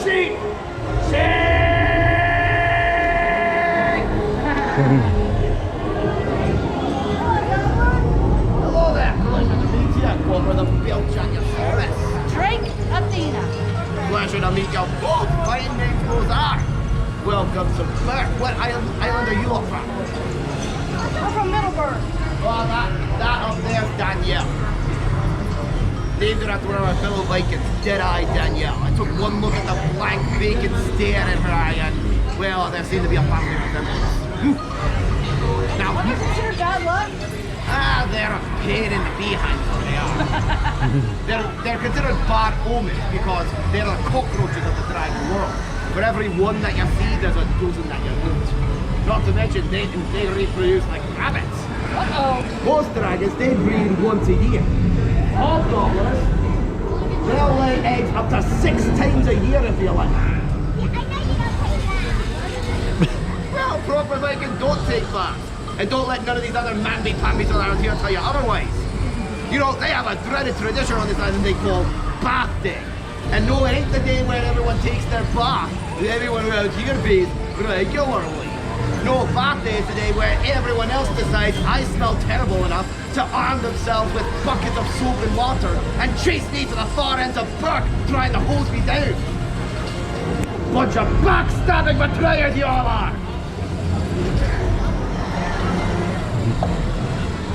Sheep! Sheep! Hello there, pleasure to meet you. Gobber The Belch at your service. Drink Athena. Pleasure to meet you both. Fine names those are. Welcome to Burke. What island are you up from? I'm from Middleburg. Oh, that up there's Danielle. Named her after one of my fellow Vikings, Dead-Eye Danielle. I took one look at the blank, vacant stare in her eye and, well, there seemed to be a family resemblance. Now, What is this your bad luck? they're a pain in the behind, so they are. they're considered bad omens because they're the cockroaches of the dragon world. For every one that you see, there's a dozen that you lose. Not to mention, they reproduce like rabbits. Uh-oh. Most dragons, they breed once a year. Hobgoblins, they'll lay eggs up to 6 times a year if you like. Well, proper Vikings don't take baths. And don't let none of these other mamby-pambies around here tell you otherwise. You know, they have a dreaded tradition on this island they call Bath Day. And no, it ain't the day where everyone takes their bath. Everyone around here bathes regularly. No, Bath Day is the day where everyone else decides I smell terrible enough to arm themselves with buckets of soap and water and chase me to the far ends of Burke trying to hose me down. Bunch of backstabbing betrayers you all are!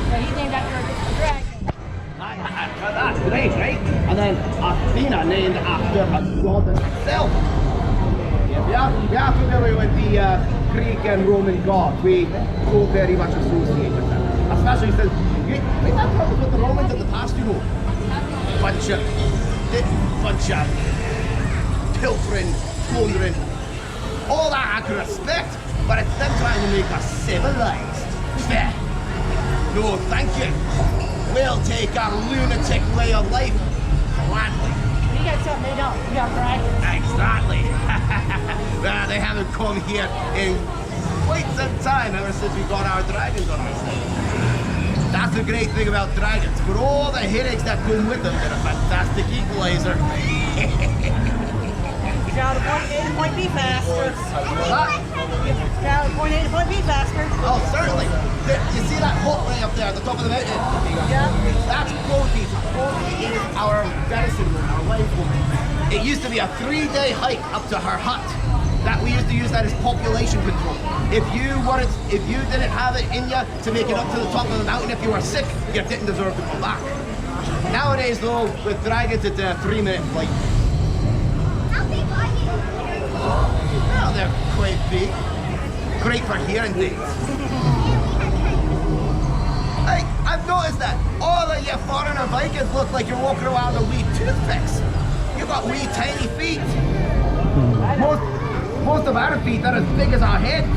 Yeah, he's named after a dragon. That's great, right? And then Athena named after a goddess herself. We are familiar with the Greek and Roman gods. We so very much associate with them. Especially since we've had troubles with the Romans in the past, you know. Bunch of pilfering, plundering, all that I can respect, but it's them trying to make us civilized. Fair. No, thank you. We'll take our lunatic way of life gladly. You got something they don't. You got dragons. Exactly. Well, they haven't come here in quite some time, ever since we got our dragons on our side. That's the great thing about dragons. For all the headaches that come with them, they're a fantastic equalizer. You travel to point A to point B faster. What? You travel to point A to point B faster. Oh, certainly. You see that hut right up there at the top of the mountain? Yeah. That's Cody. Cody is our medicine woman, our wife woman. It used to be a 3-day hike up to her hut. That we used to use that as population control. If you didn't have it in you to make it up to the top of the mountain, if you were sick, you didn't deserve to come back. Nowadays, though, with dragons, it's a 3-minute flight. How big are you? Well, they're quite big. Great for hearing things. Hey, I've noticed that all of you foreigner Vikings look like you're walking around with wee toothpicks. You got wee tiny feet. Most of our feet are as big as our heads.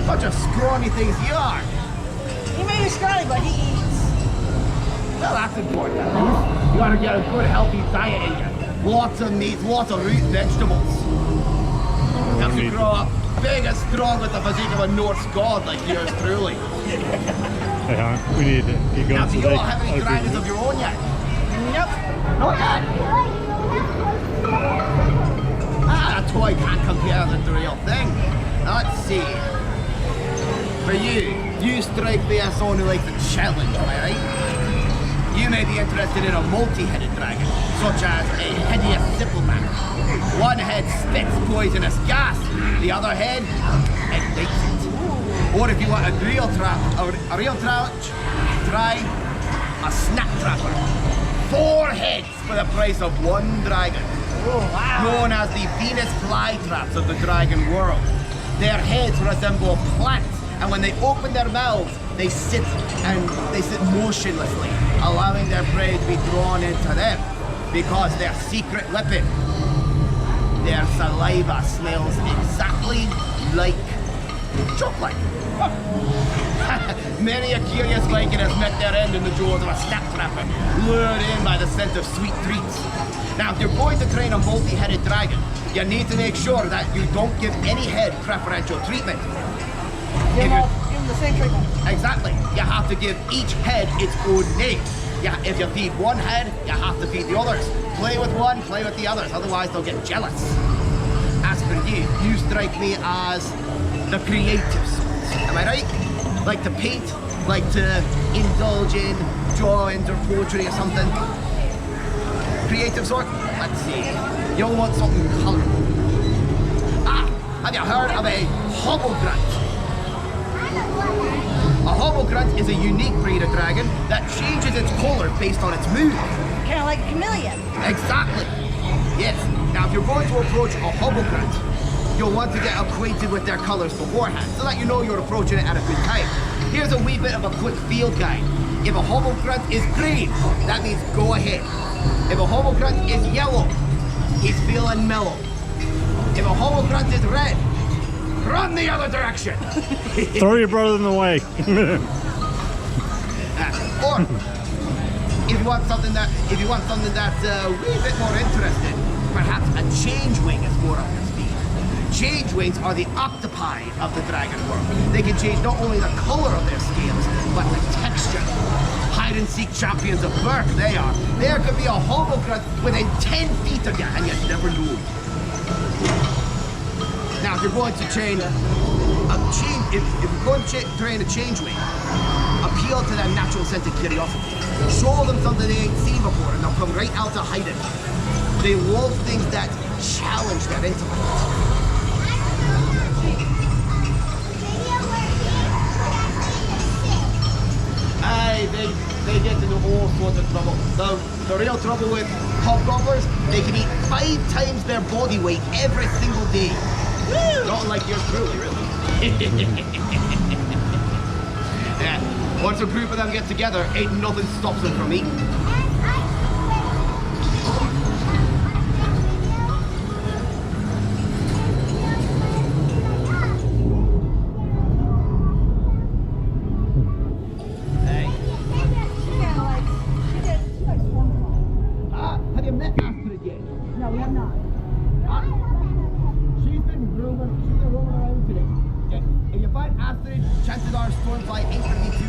Bunch of scrawny things you are. He may be scrawny, but he eats. Well, that's important. You gotta get a good, healthy diet in you. Lots of meat, lots of root vegetables. You have to grow up big and strong with the physique of a Norse god like yours truly. Yeah, we need to keep going. Now, do you all have any dragons of your own yet? Nope. Not yet. A toy can't compare with the real thing. Now, let's see. For you strike me as someone who likes a challenge, am I right? You may be interested in a multi-headed dragon, such as a hideous Zippelman. One head spits poisonous gas, the other head ignites it. Or if you want a real challenge, try a snap trapper. 4 heads for the price of 1 dragon. Oh, wow. Known as the Venus flytraps of the dragon world. Their heads resemble plants, and when they open their mouths, they sit motionlessly, allowing their prey to be drawn into them. Because their secret weapon, their saliva, smells exactly like chocolate. Many a curious Viking has met their end in the jaws of a snap trapper, lured in by the scent of sweet treats. Now, if you're going to train a multi-headed dragon, you need to make sure that you don't give any head preferential treatment. Give them the same treatment. Exactly. You have to give each head its own name. Yeah, if you feed one head, you have to feed the others. Play with one, play with the others, otherwise they'll get jealous. As for you strike me as the creative sort. Am I right? Like to paint, like to indulge in drawings or poetry or something. Creative sort? Let's see. You'll want something colourful. Ah, have you heard of a hobblegrunt? A hobblegrunt is a unique breed of dragon that changes its colour based on its mood. Kind of like a chameleon. Exactly. Yes. Now, if you're going to approach a hobblegrunt, you'll want to get acquainted with their colours beforehand, so that you know you're approaching it at a good time. Here's a wee bit of a quick field guide. If a hobblegrunt is green, that means go ahead. If a hobblegrunt is yellow, he's feeling mellow. If a hobblegrunt is red, run the other direction. Throw your brother in the way. Or if you want something that's a wee bit more interesting, perhaps a change wing is more up your speed. Change wings are the octopi of the dragon world. They can change not only the color of their scales, but the texture. Hide and seek champions of birth, they are. There could be a hobblegrunt within 10 feet of you, and you'd never know. Now, if you're going to train a change wing, appeal to their natural sense of curiosity. Show them something they ain't seen before, and they'll come right out to hide it. They love things that challenge their intellect. Aye, they get into all sorts of trouble. The real trouble with hobgoblins, they can eat 5 times their body weight every single day. Woo! Not like your crew, really. Yeah. Once a group of them get together, ain't nothing stops them from eating. Chances are Stormfly ain't gonna be too